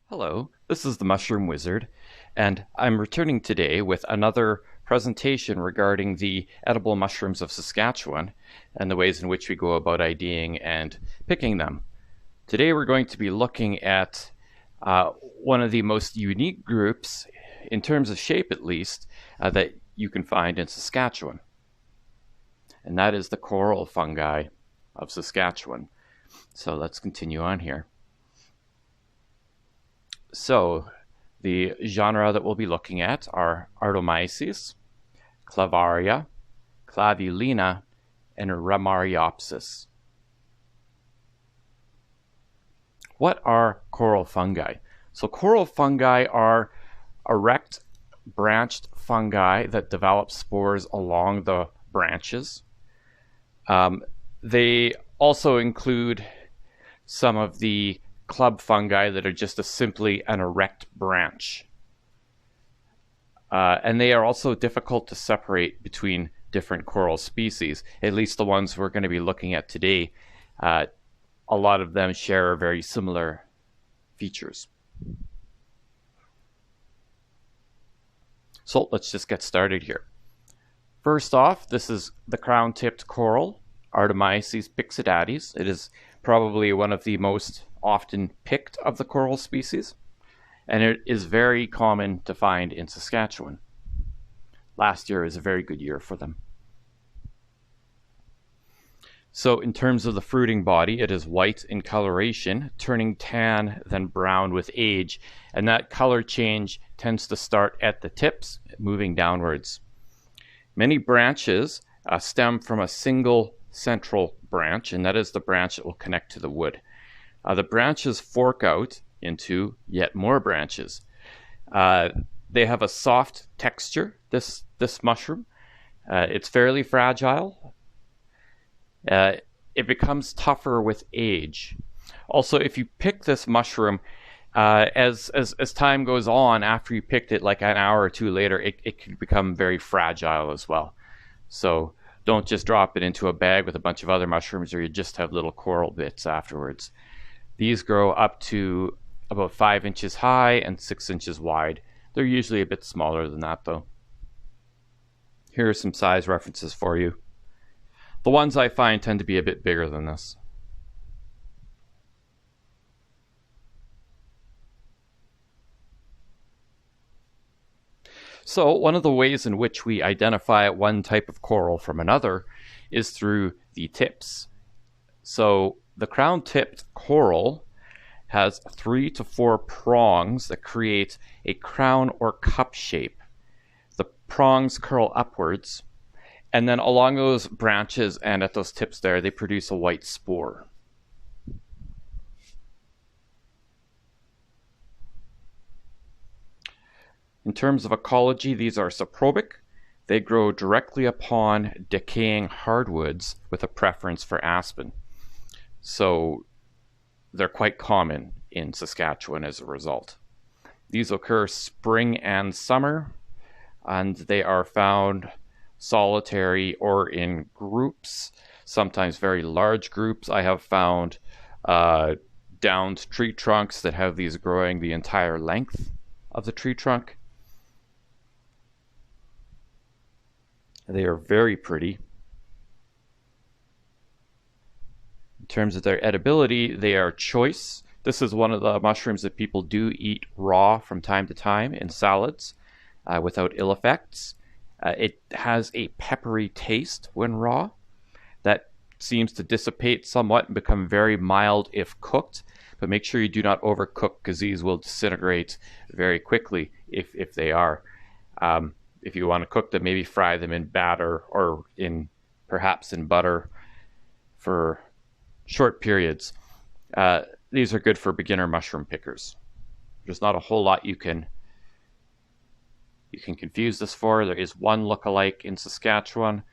Hello, this is the Mushroom Wizard, and I'm returning today with another presentation regarding the edible mushrooms of Saskatchewan and the ways in which we go about IDing and picking them. Today we're going to be looking at one of the most unique groups, in terms of shape at least, that you can find in Saskatchewan, and that is the coral fungi of Saskatchewan. So let's continue on here. So, the genre that we'll be looking at are Artomyces, Clavaria, Clavulina, and Romariopsis. What are coral fungi? So, coral fungi are erect, branched fungi that develop spores along the branches. They also include some of the club fungi that are just simply an erect branch. And they are also difficult to separate between different coral species, at least the ones we're going to be looking at today. A lot of them share very similar features. So let's just get started here. First off, this is the crown-tipped coral, Artomyces pyxidates. It is probably one of the most often picked of the coral species, and it is very common to find in Saskatchewan. Last year is a very good year for them. So in terms of the fruiting body, it is white in coloration, turning tan, then brown with age, and that color change tends to start at the tips, moving downwards. Many branches stem from a single central branch, and that is the branch that will connect to the wood. The branches fork out into yet more branches. They have a soft texture, this mushroom. It's fairly fragile. It becomes tougher with age. Also, if you pick this mushroom, as time goes on, after you picked it, like an hour or two later, it can become very fragile as well. So don't just drop it into a bag with a bunch of other mushrooms, or you just have little coral bits afterwards. These grow up to about 5 inches high and 6 inches wide. They're usually a bit smaller than that, though. Here are some size references for you. The ones I find tend to be a bit bigger than this. So one of the ways in which we identify one type of coral from another is through the tips. So the crown-tipped coral has 3 to 4 prongs that create a crown or cup shape. The prongs curl upwards, and then along those branches and at those tips there, they produce a white spore. In terms of ecology, these are saprobic. They grow directly upon decaying hardwoods with a preference for aspen. So they're quite common in Saskatchewan as a result. These occur spring and summer, and they are found solitary or in groups, sometimes very large groups. I have found downed tree trunks that have these growing the entire length of the tree trunk. They are very pretty. In terms of their edibility, they are choice. This is one of the mushrooms that people do eat raw from time to time in salads without ill effects. It has a peppery taste when raw that seems to dissipate somewhat and become very mild if cooked, but make sure you do not overcook because these will disintegrate very quickly if they are. If you want to cook them, maybe fry them in batter or perhaps in butter for short periods. These are good for beginner mushroom pickers. There's not a whole lot you can confuse this for. There is one look-alike in Saskatchewan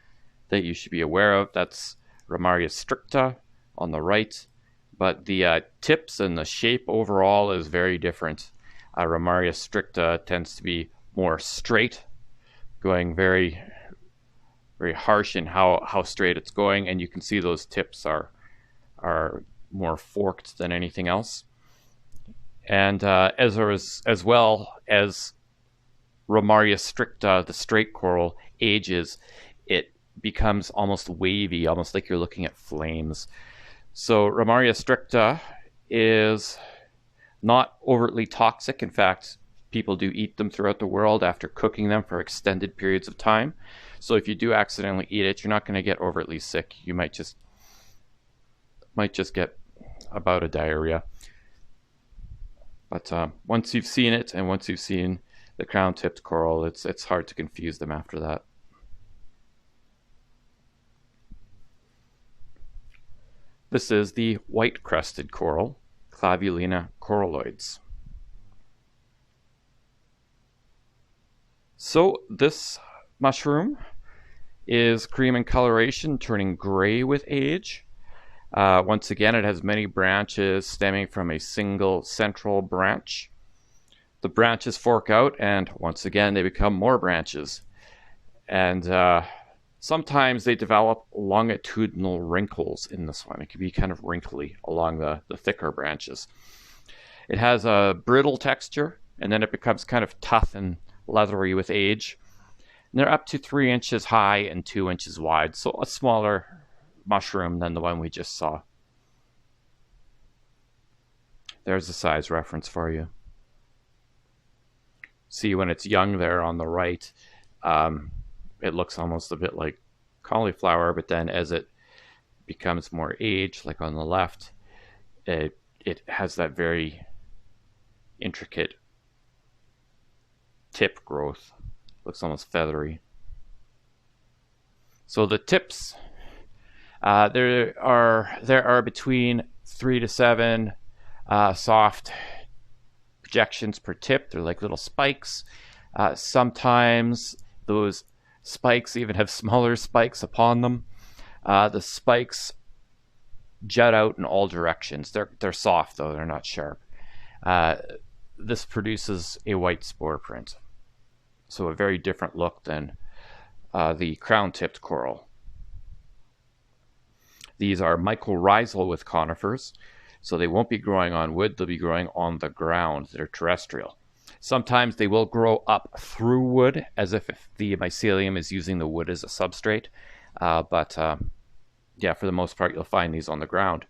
that you should be aware of. That's Romario Stricta on the right. But the tips and the shape overall is very different. Romario Stricta tends to be more straight, going very, very harsh in how straight it's going, and you can see those tips are more forked than anything else. And as well as Romario Stricta, the straight coral, ages, it becomes almost wavy, almost like you're looking at flames. So Romario Stricta is not overtly toxic. In fact, people do eat them throughout the world after cooking them for extended periods of time. So if you do accidentally eat it, you're not going to get overtly sick. You might just get a bout of diarrhea. But once you've seen it, and once you've seen the crown-tipped coral, it's hard to confuse them after that. This is the white-crested coral, Clavulina coralloides. So this mushroom is cream in coloration, turning gray with age. Once again, it has many branches stemming from a single central branch. The branches fork out, and once again, they become more branches. And sometimes they develop longitudinal wrinkles in this one. It can be kind of wrinkly along the thicker branches. It has a brittle texture, and then it becomes kind of tough and leathery with age. And they're up to 3 inches high and 2 inches wide, so a smaller mushroom than the one we just saw. There's a size reference for you. See, when it's young there on the right, it looks almost a bit like cauliflower, but then as it becomes more aged, like on the left, it has that very intricate tip growth. Looks almost feathery. So the tips, there are between 3 to 7 soft projections per tip. They're like little spikes. Sometimes those spikes even have smaller spikes upon them. The spikes jut out in all directions. They're soft though, they're not sharp. This produces a white spore print. So a very different look than the crown-tipped coral. These are mycorrhizal with conifers, so they won't be growing on wood, they'll be growing on the ground. They're terrestrial. Sometimes they will grow up through wood, as if the mycelium is using the wood as a substrate. Yeah, for the most part, you'll find these on the ground.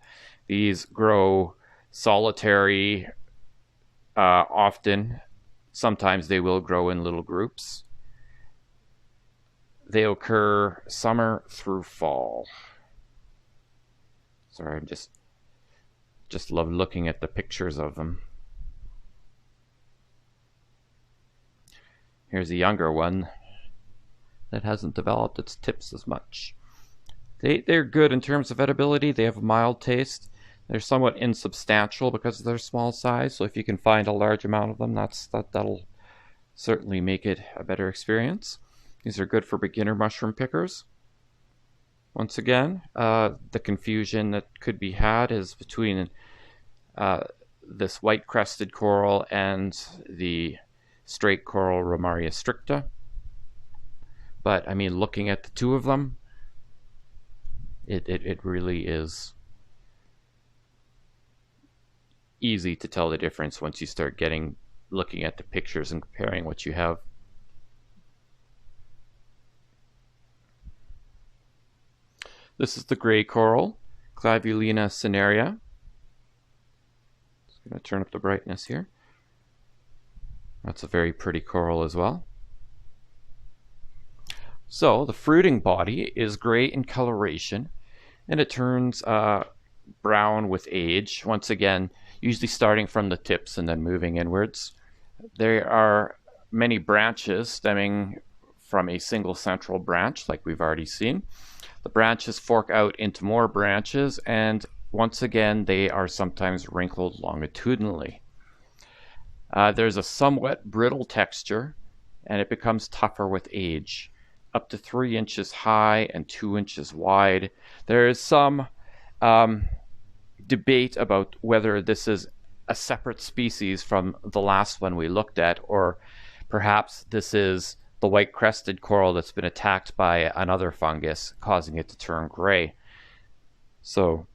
These grow solitary often. Sometimes they will grow in little groups. They occur summer through fall. Sorry, I'm just love looking at the pictures of them. Here's a younger one that hasn't developed its tips as much. They're good in terms of edibility. They have a mild taste. They're somewhat insubstantial because of their small size. So if you can find a large amount of them, that'll certainly make it a better experience. These are good for beginner mushroom pickers. Once again, the confusion that could be had is between this white-crested coral and the straight coral Romario Stricta. But I mean, looking at the two of them, it really is easy to tell the difference once you start looking at the pictures and comparing what you have. This is the gray coral, Clavulina cinerea. Just going to turn up the brightness here. That's a very pretty coral as well. So the fruiting body is gray in coloration, and it turns brown with age. Once again, usually starting from the tips and then moving inwards. There are many branches stemming from a single central branch, like we've already seen. The branches fork out into more branches, and once again, they are sometimes wrinkled longitudinally. There's a somewhat brittle texture, and it becomes tougher with age, up to 3 inches high and 2 inches wide. There is some debate about whether this is a separate species from the last one we looked at, or perhaps this is the white-crested coral that's been attacked by another fungus, causing it to turn gray. So,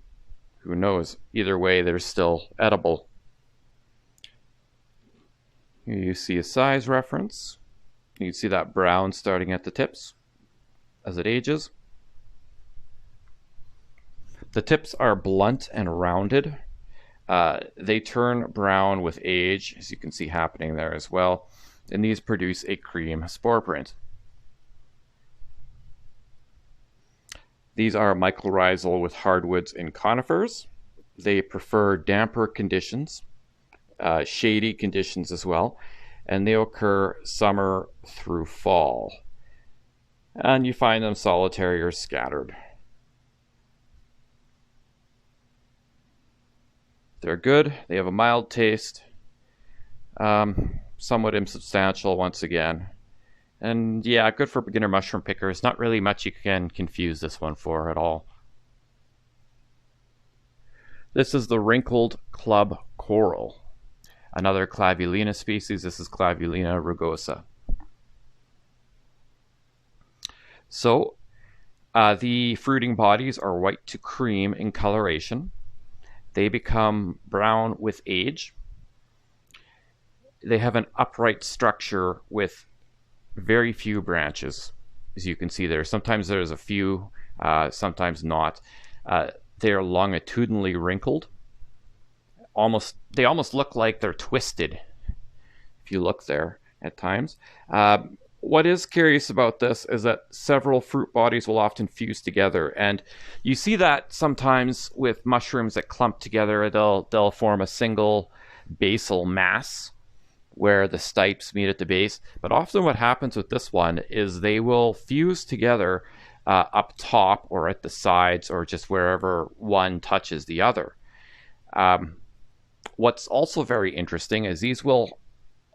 who knows? Either way, they're still edible. Here you see a size reference. You can see that brown starting at the tips as it ages. The tips are blunt and rounded. They turn brown with age, as you can see happening there as well, and these produce a cream spore print. These are mycorrhizal with hardwoods and conifers. They prefer damper conditions, shady conditions as well, and they occur summer through fall. And you find them solitary or scattered. They're good. They have a mild taste, somewhat insubstantial once again. And yeah, good for beginner mushroom pickers. Not really much you can confuse this one for at all. This is the Wrinkled Club Coral. Another Clavulina species. This is Clavulina Rugosa. So, the fruiting bodies are white to cream in coloration. They become brown with age. They have an upright structure with very few branches, as you can see there. Sometimes there's a few, sometimes not. They are longitudinally wrinkled. They almost look like they're twisted, if you look there at times. What is curious about this is that several fruit bodies will often fuse together, and you see that sometimes with mushrooms that clump together. They'll form a single basal mass where the stipes meet at the base. But often what happens with this one is they will fuse together up top or at the sides or just wherever one touches the other. What's also very interesting is these will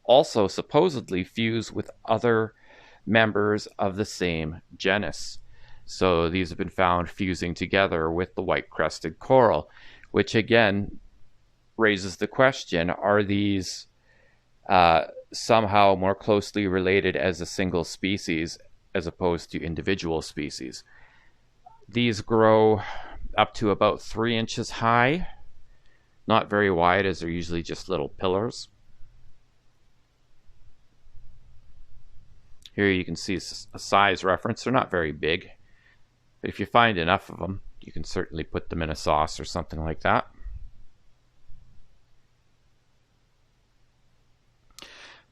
also supposedly fuse with other members of the same genus. So these have been found fusing together with the white crested coral, which again raises the question, are these somehow more closely related as a single species as opposed to individual species? These grow up to about 3 inches high, not very wide, as they're usually just little pillars. Here you can see a size reference. They're not very big, but if you find enough of them, you can certainly put them in a sauce or something like that.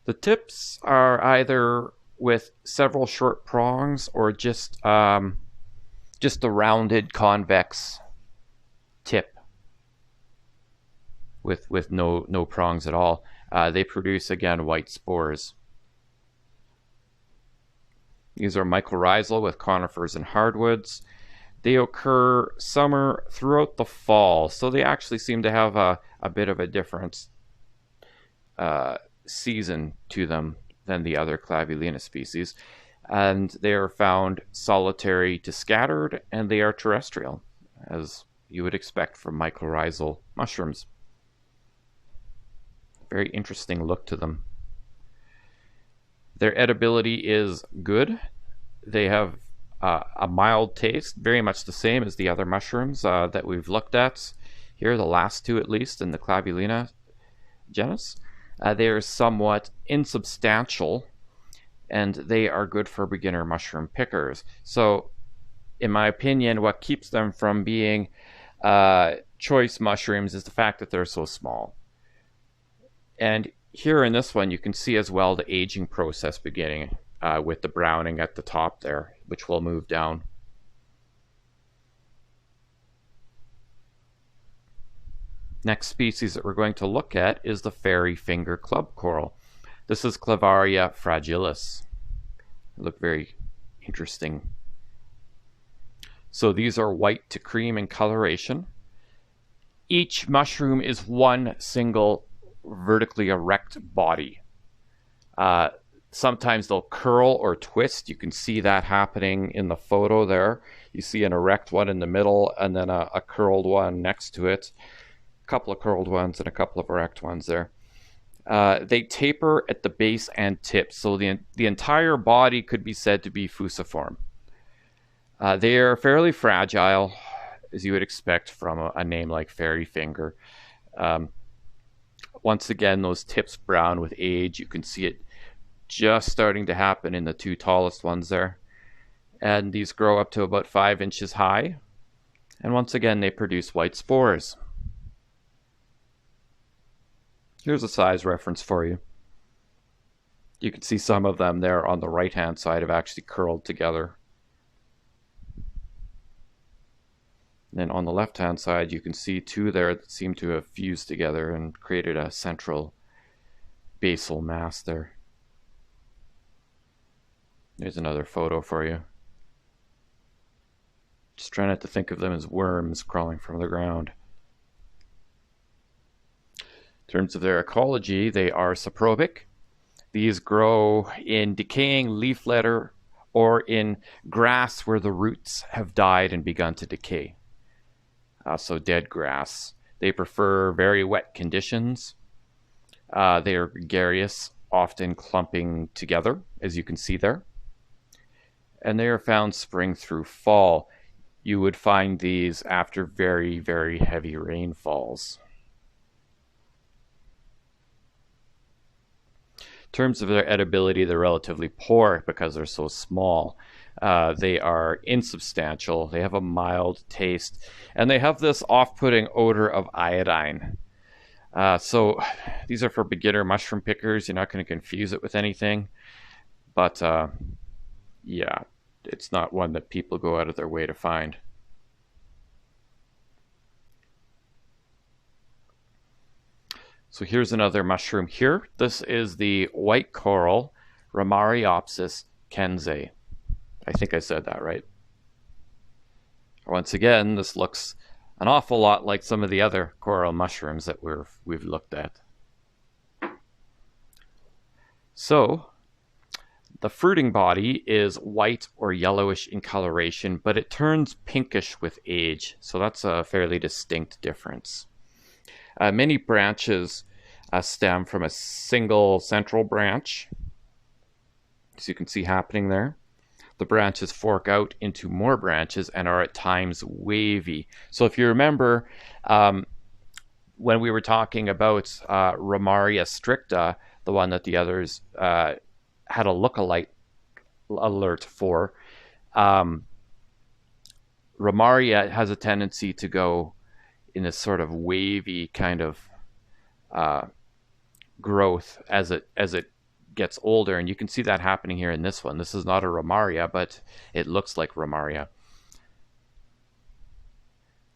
The tips are either with several short prongs or just a rounded convex tip with no prongs at all. They produce, again, white spores. These are mycorrhizal with conifers and hardwoods. They occur summer throughout the fall, so they actually seem to have a bit of a different season to them than the other Clavulina species. And they are found solitary to scattered, and they are terrestrial, as you would expect from mycorrhizal mushrooms. Very interesting look to them. Their edibility is good. They have a mild taste, very much the same as the other mushrooms that we've looked at here, the last two at least in the Clavulina genus. They are somewhat insubstantial, and they are good for beginner mushroom pickers. So, in my opinion, what keeps them from being choice mushrooms is the fact that they're so small. And here in this one, you can see as well the aging process beginning with the browning at the top there, which will move down. Next species that we're going to look at is the fairy finger club coral. This is Clavaria fragilis. They look very interesting. So these are white to cream in coloration. Each mushroom is one single vertically erect body. Sometimes they'll curl or twist. You can see that happening in the photo there. You see an erect one in the middle and then a curled one next to it. A couple of curled ones and a couple of erect ones there. They taper at the base and tips, so the entire body could be said to be fusiform. They are fairly fragile, as you would expect from a name like fairy finger. Once again, those tips brown with age. You can see it just starting to happen in the two tallest ones there. And these grow up to about 5 inches high. And once again, they produce white spores. Here's a size reference for you. You can see some of them there on the right-hand side have actually curled together. And then on the left-hand side, you can see two there that seem to have fused together and created a central basal mass there. There's another photo for you. Just trying not to think of them as worms crawling from the ground. In terms of their ecology, they are saprobic. These grow in decaying leaf litter or in grass where the roots have died and begun to decay. So dead grass. They prefer very wet conditions. They are gregarious, often clumping together, as you can see there. And they are found spring through fall. You would find these after very, very heavy rainfalls. In terms of their edibility, they're relatively poor because they're so small. They are insubstantial. They have a mild taste, and they have this off-putting odor of iodine. So these are for beginner mushroom pickers. You're not going to confuse it with anything. But yeah, it's not one that people go out of their way to find. So here's another mushroom here. This is the white coral, Romariopsis Kenzei. I think I said that right. Once again, this looks an awful lot like some of the other coral mushrooms that we've looked at. So the fruiting body is white or yellowish in coloration, but it turns pinkish with age. So that's a fairly distinct difference. Many branches stem from a single central branch, as you can see happening there. The branches fork out into more branches and are at times wavy. So if you remember, when we were talking about Romario Stricta, the one that the others had a look-alike alert for, Romaria has a tendency to go in this sort of wavy kind of growth as it gets older, and you can see that happening here in this one. This is not a Romaria, but it looks like Romaria.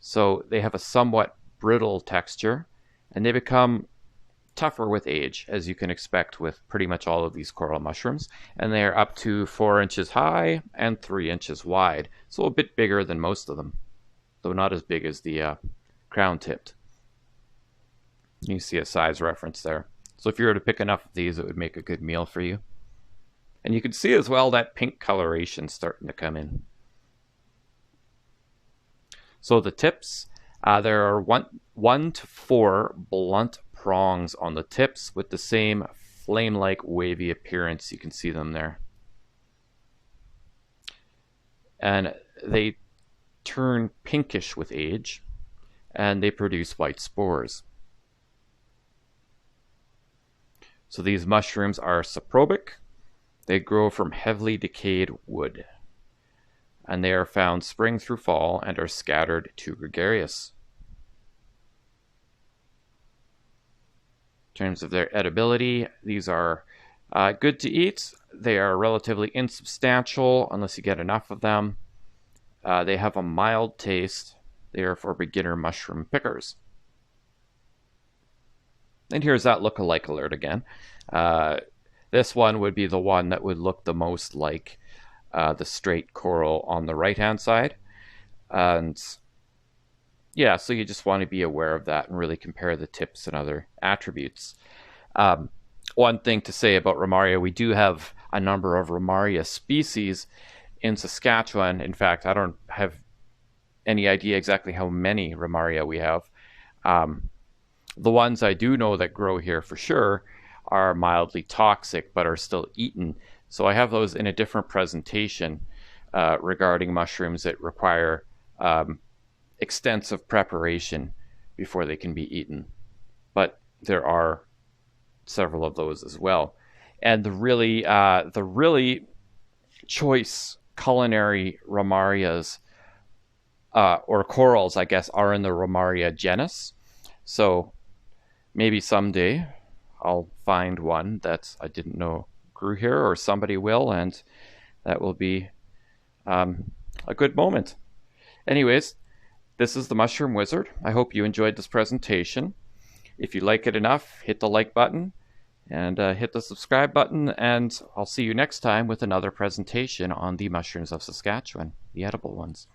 So they have a somewhat brittle texture, and they become tougher with age, as you can expect with pretty much all of these coral mushrooms, and they are up to 4 inches high and 3 inches wide, so a bit bigger than most of them, though not as big as the crown-tipped. You see a size reference there. So if you were to pick enough of these, it would make a good meal for you. And you can see as well that pink coloration starting to come in. So the tips, there are one to four blunt prongs on the tips with the same flame-like wavy appearance. You can see them there. And they turn pinkish with age, and they produce white spores. So these mushrooms are saprobic. They grow from heavily decayed wood, and they are found spring through fall and are scattered to gregarious. In terms of their edibility, these are good to eat. They are relatively insubstantial unless you get enough of them. They have a mild taste. They are for beginner mushroom pickers. And here's that look-alike alert again. This one would be the one that would look the most like the straight coral on the right-hand side. And yeah, so you just want to be aware of that and really compare the tips and other attributes. One thing to say about Romaria, we do have a number of Romaria species in Saskatchewan. In fact, I don't have any idea exactly how many Romaria we have. The ones I do know that grow here for sure are mildly toxic but are still eaten. So I have those in a different presentation regarding mushrooms that require extensive preparation before they can be eaten. But there are several of those as well. And the really choice culinary Romarias, or corals, I guess, are in the Romaria genus. So maybe someday I'll find one that I didn't know grew here, or somebody will, and that will be a good moment. Anyways, this is the Mushroom Wizard. I hope you enjoyed this presentation. If you like it enough, hit the like button and hit the subscribe button, and I'll see you next time with another presentation on the mushrooms of Saskatchewan, the edible ones.